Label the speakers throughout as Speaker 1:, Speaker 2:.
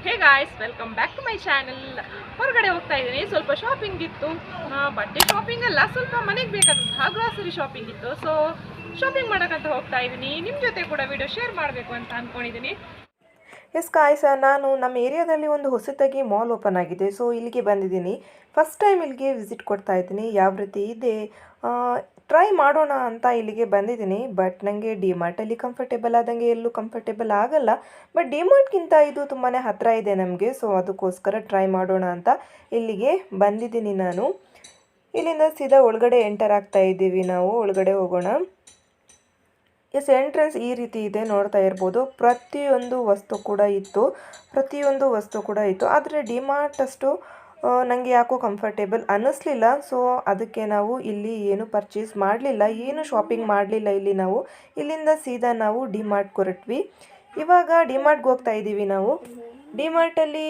Speaker 1: Hey guys, welcome back to my channel. ಹೊರಗಡೆ ಹೋಗ್ತಾ ಇದ್ದೀನಿ. ಸ್ವಲ್ಪ ಶಾಪಿಂಗ್ ಇತ್ತು. ಬಟ್ಟೆ ಶಾಪಿಂಗ್ ಅಲ್ಲ, ಸ್ವಲ್ಪ ಮನೆಗೆ ಬೇಕಾದಂತಹ ಗ್ರಾಸರಿ ಶಾಪಿಂಗ್ ಇತ್ತು. ಸೊ ಶಾಪಿಂಗ್ ಮಾಡೋಕ್ಕಂತ ಹೋಗ್ತಾ ಇದ್ದೀನಿ. ನಿಮ್ಮ ಜೊತೆ ಕೂಡ ವಿಡಿಯೋ ಶೇರ್ ಮಾಡಬೇಕು ಅಂತ ಅಂದ್ಕೊಂಡಿದ್ದೀನಿ.
Speaker 2: ಎಸ್ ಕಾಯ್ಸ, ನಾನು ನಮ್ಮ ಏರಿಯಾದಲ್ಲಿ ಒಂದು ಹೊಸದಾಗಿ ಮಾಲ್ ಓಪನ್ ಆಗಿದೆ. ಸೊ ಇಲ್ಲಿಗೆ ಬಂದಿದ್ದೀನಿ. ಫಸ್ಟ್ ಟೈಮ್ ಇಲ್ಲಿಗೆ ವಿಸಿಟ್ ಕೊಡ್ತಾ ಇದ್ದೀನಿ. ಯಾವ ರೀತಿ ಇದೆ ಟ್ರೈ ಮಾಡೋಣ ಅಂತ ಇಲ್ಲಿಗೆ ಬಂದಿದ್ದೀನಿ. ಬಟ್ ನನಗೆ ಡಿಮಾರ್ಟಲ್ಲಿ ಕಂಫರ್ಟೇಬಲ್ ಆದಂಗೆ ಎಲ್ಲೂ ಕಂಫರ್ಟೇಬಲ್ ಆಗಲ್ಲ. ಬಟ್ ಡಿಮಾರ್ಟ್ಗಿಂತ ಇದು ತುಂಬಾ ಹತ್ತಿರ ಇದೆ ನಮಗೆ. ಸೊ ಅದಕ್ಕೋಸ್ಕರ ಟ್ರೈ ಮಾಡೋಣ ಅಂತ ಇಲ್ಲಿಗೆ ಬಂದಿದ್ದೀನಿ ನಾನು. ಇಲ್ಲಿಂದ ಸೀದಾ ಒಳಗಡೆ ಎಂಟರ್ ಆಗ್ತಾ ಇದ್ದೀವಿ. ನಾವು ಒಳಗಡೆ ಹೋಗೋಣ. ಎಂಟ್ರೆನ್ಸ್ ಈ ರೀತಿ ಇದೆ, ನೋಡ್ತಾ ಇರ್ಬೋದು. ಪ್ರತಿಯೊಂದು ವಸ್ತು ಕೂಡ ಇತ್ತು. ಆದರೆ ಡಿಮಾರ್ಟ್ ಅಷ್ಟು ನನಗೆ ಯಾಕೋ ಕಂಫರ್ಟೇಬಲ್ ಅನ್ನಿಸ್ಲಿಲ್ಲ. ಸೊ ಅದಕ್ಕೆ ನಾವು ಇಲ್ಲಿ ಏನು ಪರ್ಚೇಸ್ ಮಾಡಲಿಲ್ಲ, ಏನು ಶಾಪಿಂಗ್ ಮಾಡಲಿಲ್ಲ. ಇಲ್ಲಿ ನಾವು ಇಲ್ಲಿಂದ ಸೀದಾ ನಾವು ಡಿಮಾರ್ಟ್ಗೆ ಹೊರಟ್ವಿ. ಇವಾಗ ಡಿಮಾರ್ಟ್ಗೆ ಹೋಗ್ತಾ ಇದ್ದೀವಿ ನಾವು. ಡಿಮಾರ್ಟಲ್ಲಿ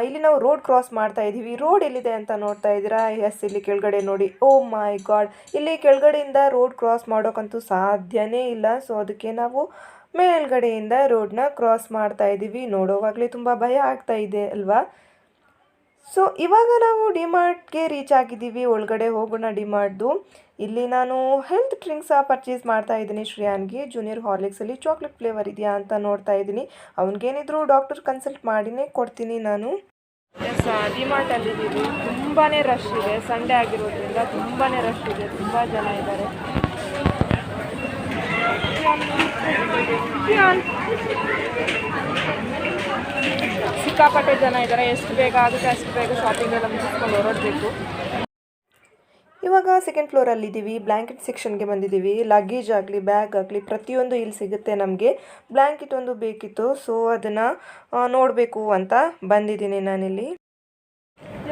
Speaker 2: ಇಲ್ಲಿ ನಾವು ರೋಡ್ ಕ್ರಾಸ್ ಮಾಡ್ತಾ ಇದ್ದೀವಿ. ರೋಡ್ ಎಲ್ಲಿದೆ ಅಂತ ನೋಡ್ತಾ ಇದ್ದೀರಾ? ಎಸ್, ಇಲ್ಲಿ ಕೆಳಗಡೆ ನೋಡಿ. ಓ ಮೈ ಗಾಡ್, ಇಲ್ಲಿ ಕೆಳಗಡೆಯಿಂದ ರೋಡ್ ಕ್ರಾಸ್ ಮಾಡೋಕ್ಕಂತೂ ಸಾಧ್ಯನೇ ಇಲ್ಲ. ಸೊ ಅದಕ್ಕೆ ನಾವು ಮೇಲ್ಗಡೆಯಿಂದ ರೋಡ್ನ ಕ್ರಾಸ್ ಮಾಡ್ತಾ ಇದ್ದೀವಿ. ನೋಡೋವಾಗಲೇ ತುಂಬ ಭಯ ಆಗ್ತಾ ಇದೆ ಅಲ್ವಾ? ಸೊ ಇವಾಗ ನಾವು ಡಿಮಾರ್ಟ್ಗೆ ರೀಚ್ ಆಗಿದ್ದೀವಿ. ಒಳಗಡೆ ಹೋಗೋಣ ಡಿಮಾರ್ಟ್ದು. ಇಲ್ಲಿ ನಾನು ಹೆಲ್ತ್ ಡ್ರಿಂಕ್ಸ್ ಪರ್ಚೇಸ್ ಮಾಡ್ತಾ ಇದ್ದೀನಿ. ಶ್ರೇಯಾನ್ಗೆ ಜೂನಿಯರ್ ಹಾರ್ಲಿಕ್ಸಲ್ಲಿ ಚಾಕ್ಲೇಟ್ ಫ್ಲೇವರ್ ಇದೆಯಾ ಅಂತ ನೋಡ್ತಾ ಇದ್ದೀನಿ. ಅವನಿಗೇನಿದ್ರು ಡಾಕ್ಟರ್ ಕನ್ಸಲ್ಟ್ ಮಾಡಿನೇ ಕೊಡ್ತೀನಿ ನಾನು. ಎಸ್, ಡಿಮಾರ್ಟಲ್ಲಿದ್ದೀವಿ. ತುಂಬಾ ರಶ್ ಇದೆ. ಸಂಡೇ ಆಗಿರೋದ್ರಿಂದ ತುಂಬಾ ರಶ್ ಇದೆ. ತುಂಬ ಜನ ಇದ್ದಾರೆ. ಸಿಕ್ಕಾಪಟ್ಟೆ ಜನ ಇದ್ದಾರೆ. ಎಷ್ಟು ಬೇಗ ಆಗುತ್ತೆ ಅಷ್ಟು ಬೇಗ ಶಾಪಿಂಗ್ ಎಲ್ಲ ಮುಗಿಸ್ಕೊಂಡು ಹೊರಡಬೇಕು. ಇವಾಗ ಸೆಕೆಂಡ್ ಫ್ಲೋರಲ್ಲಿದ್ದೀವಿ. ಬ್ಲ್ಯಾಂಕೆಟ್ ಸೆಕ್ಷನ್ಗೆ ಬಂದಿದ್ದೀವಿ. ಲಗೇಜ್ ಆಗಲಿ, ಬ್ಯಾಗ್ ಆಗಲಿ ಪ್ರತಿಯೊಂದು ಇಲ್ಲಿ ಸಿಗುತ್ತೆ ನಮಗೆ. ಬ್ಲ್ಯಾಂಕೆಟ್ ಒಂದು ಬೇಕಿತ್ತು. ಸೊ ಅದನ್ನು ನೋಡಬೇಕು ಅಂತ ಬಂದಿದ್ದೀನಿ ನಾನಿಲ್ಲಿ.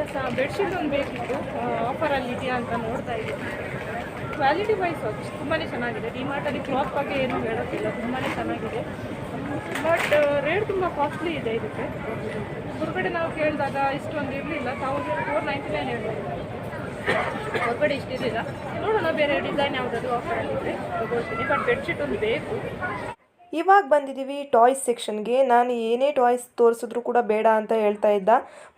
Speaker 2: ಎಸ್, ಬೆಡ್ಶೀಟ್ ಒಂದು ಬೇಕಿತ್ತು. ಆಫರಲ್ಲಿ ಇದೆಯಾ ಅಂತ ನೋಡ್ತಾ ಇದ್ದೀನಿ. ಕ್ವಾಲಿಟಿ ವೈಸ್ ತುಂಬಾ ಚೆನ್ನಾಗಿದೆ. ಡಿಮಾರ್ಟಲ್ಲಿ ಕ್ಲಾತ್ ಬಗ್ಗೆ ಏನೂ ಹೇಳೋಕ್ಕಿಲ್ಲ, ತುಂಬಾ ಚೆನ್ನಾಗಿದೆ. ಬಟ್ ರೇಟ್ ತುಂಬ ಕಾಸ್ಟ್ಲಿ ಇದೆ ಇದಕ್ಕೆ. ಹೊರಗಡೆ ನಾವು ಕೇಳಿದಾಗ ಇಷ್ಟೊಂದು ಇರಲಿಲ್ಲ. 1499 ಹೇಳ್ಬೋದು. ಹೊರಗಡೆ ಇಷ್ಟಿರಲಿಲ್ಲ. ನೋಡೋಣ ಬೇರೆ ಡಿಸೈನ್ ಯಾವುದಾದ್ರು ಆಫರಲ್ಲಿದೆ ತಗೊಳ್ತೀನಿ. ಬಟ್ ಬೆಡ್ಶೀಟ್ ಒಂದು ಬೇಕು. ಇವಾಗ ಬಂದಿದ್ದೀವಿ ಟಾಯ್ಸ್ ಸೆಕ್ಷನ್ಗೆ. ನಾನು ಏನೇ ಟಾಯ್ಸ್ ತೋರಿಸಿದ್ರು ಕೂಡ ಬೇಡ ಅಂತ ಹೇಳ್ತಾ ಇದ್ದ.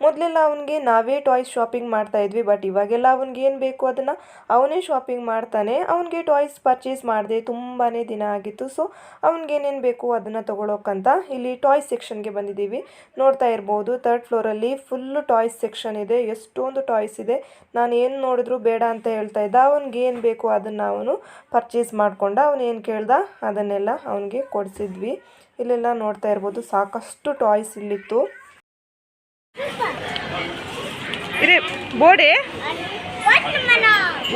Speaker 2: ಮೊದಲೆಲ್ಲ ಅವನಿಗೆ ನಾವೇ ಟಾಯ್ಸ್ ಶಾಪಿಂಗ್ ಮಾಡ್ತಾ ಇದ್ವಿ. ಬಟ್ ಇವಾಗೆಲ್ಲ ಅವ್ನಿಗೆ ಏನು ಬೇಕು ಅದನ್ನು ಅವನೇ ಶಾಪಿಂಗ್ ಮಾಡ್ತಾನೆ. ಅವನಿಗೆ ಟಾಯ್ಸ್ ಪರ್ಚೇಸ್ ಮಾಡಿದೆ ತುಂಬಾ ದಿನ ಆಗಿತ್ತು. ಸೊ ಅವ್ನಿಗೇನೇನು ಬೇಕು ಅದನ್ನು ತೊಗೊಳೋಕ್ಕಂತ ಇಲ್ಲಿ ಟಾಯ್ಸ್ ಸೆಕ್ಷನ್ಗೆ ಬಂದಿದ್ದೀವಿ. ನೋಡ್ತಾ ಇರ್ಬೋದು, 3rd ಫ್ಲೋರಲ್ಲಿ ಫುಲ್ಲು ಟಾಯ್ಸ್ ಸೆಕ್ಷನ್ ಇದೆ. ಎಷ್ಟೊಂದು ಟಾಯ್ಸ್ ಇದೆ. ನಾನು ಏನು ನೋಡಿದ್ರು ಬೇಡ ಅಂತ ಹೇಳ್ತಾ ಇದ್ದ. ಅವ್ನಿಗೆ ಏನು ಬೇಕು ಅದನ್ನು ಅವನು ಪರ್ಚೇಸ್ ಮಾಡ್ಕೊಂಡ. ಅವನು ಏನು ಕೇಳ್ದ ಅದನ್ನೆಲ್ಲ ಅವನಿಗೆ ಕೊಡಿಸಿದ್ವಿ. ಇಲ್ಲೆಲ್ಲ ನೋಡ್ತಾ ಇರ್ಬೋದು, ಸಾಕಷ್ಟು ಟಾಯ್ಸ್ ಇಲ್ಲಿತ್ತು. ಇದೆ ಬೋಡೆ,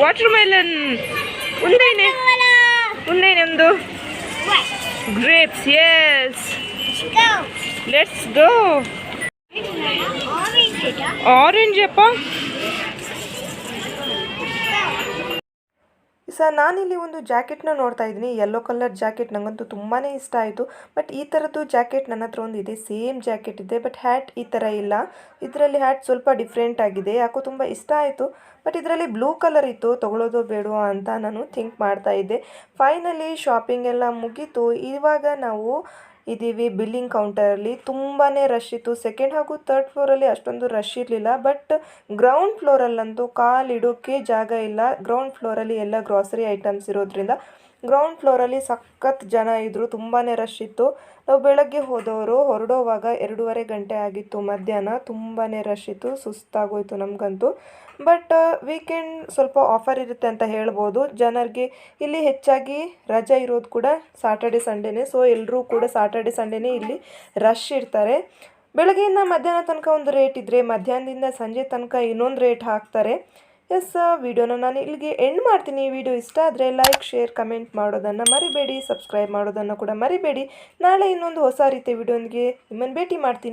Speaker 2: ವಾಟರ್ ಮೆಲನ್, ಉಂದೈನೆ ಒಂದು grapes. Yes, let's go. Orange ಅಪ್ಪ. ಸರ್, ನಾನಿಲ್ಲಿ ಒಂದು ಜಾಕೆಟ್ನ ನೋಡ್ತಾ ಇದ್ದೀನಿ. ಯೆಲ್ಲೋ ಕಲರ್ ಜಾಕೆಟ್ ನನಗಂತೂ ತುಂಬಾ ಇಷ್ಟ ಆಯಿತು. ಬಟ್ ಈ ಥರದ್ದು ಜಾಕೆಟ್ ನನ್ನ ಹತ್ರ ಒಂದು ಇದೆ. ಸೇಮ್ ಜಾಕೆಟ್ ಇದೆ. ಬಟ್ ಹ್ಯಾಟ್ ಈ ಥರ ಇಲ್ಲ. ಇದರಲ್ಲಿ ಹ್ಯಾಟ್ ಸ್ವಲ್ಪ ಡಿಫ್ರೆಂಟ್ ಆಗಿದೆ. ಯಾಕೋ ತುಂಬ ಇಷ್ಟ ಆಯಿತು. ಬಟ್ ಇದರಲ್ಲಿ ಬ್ಲೂ ಕಲರ್ ಇತ್ತು. ತೊಗೊಳ್ಳೋದು ಬೇಡವಾ ಅಂತ ನಾನು ಥಿಂಕ್ ಮಾಡ್ತಾ ಇದ್ದೆ. ಫೈನಲಿ ಶಾಪಿಂಗ್ ಎಲ್ಲ ಮುಗೀತು. ಇವಾಗ ನಾವು ಇದ್ದೀವಿ ಬಿಲ್ಲಿಂಗ್ ಕೌಂಟರಲ್ಲಿ. ತುಂಬಾ ರಶ್ ಇತ್ತು. ಸೆಕೆಂಡ್ ಹಾಗೂ 3rd ಫ್ಲೋರಲ್ಲಿ ಅಷ್ಟೊಂದು ರಶ್ ಇರಲಿಲ್ಲ. ಬಟ್ ಗ್ರೌಂಡ್ ಫ್ಲೋರಲ್ಲಂತೂ ಕಾಲಿಡೋಕ್ಕೆ ಜಾಗ ಇಲ್ಲ. ಗ್ರೌಂಡ್ ಫ್ಲೋರಲ್ಲಿ ಎಲ್ಲ ಗ್ರಾಸರಿ ಐಟಮ್ಸ್ ಇರೋದ್ರಿಂದ ಗ್ರೌಂಡ್ ಫ್ಲೋರಲ್ಲಿ ಸಖತ್ ಜನ ಇದ್ದರು. ತುಂಬಾ ರಶ್ ಇತ್ತು. ನಾವು ಬೆಳಗ್ಗೆ ಹೋದವರು ಹೊರಡೋವಾಗ 2:30 ಗಂಟೆ ಆಗಿತ್ತು ಮಧ್ಯಾಹ್ನ. ತುಂಬಾ ರಶ್ ಇತ್ತು. ಸುಸ್ತಾಗೋಯ್ತು ನಮಗಂತೂ. ಬಟ್ ವೀಕೆಂಡ್ ಸ್ವಲ್ಪ ಆಫರ್ ಇರುತ್ತೆ ಅಂತ ಹೇಳ್ಬೋದು. ಜನರಿಗೆ ಇಲ್ಲಿ ಹೆಚ್ಚಾಗಿ ರಜೆ ಇರೋದು ಕೂಡ ಸಾಟರ್ಡೆ ಸಂಡೇನೇ. ಸೊ ಎಲ್ಲರೂ ಕೂಡ ಸಾಟರ್ಡೆ ಸಂಡೇನೇ ಇಲ್ಲಿ ರಶ್ ಇರ್ತಾರೆ. ಬೆಳಗ್ಗೆಯಿಂದ ಮಧ್ಯಾಹ್ನ ತನಕ ಒಂದು ರೇಟ್ ಇದ್ದರೆ ಮಧ್ಯಾಹ್ನದಿಂದ ಸಂಜೆ ತನಕ ಇನ್ನೊಂದು ರೇಟ್ ಹಾಕ್ತಾರೆ. ಎಸ್, ವಿಡಿಯೋನ ನಾನು ಇಲ್ಲಿಗೆ ಎಂಡ್ ಮಾಡ್ತೀನಿ. ವಿಡಿಯೋ ಇಷ್ಟ ಆದರೆ ಲೈಕ್, ಶೇರ್, ಕಮೆಂಟ್ ಮಾಡೋದನ್ನು ಮರಿಬೇಡಿ. ಸಬ್ಸ್ಕ್ರೈಬ್ ಮಾಡೋದನ್ನು ಕೂಡ ಮರಿಬೇಡಿ. ನಾಳೆ ಇನ್ನೊಂದು ಹೊಸ ರೀತಿಯ ವಿಡಿಯೋನಿಗೆ ನಿಮ್ಮನ್ನು ಭೇಟಿ ಮಾಡ್ತೀನಿ.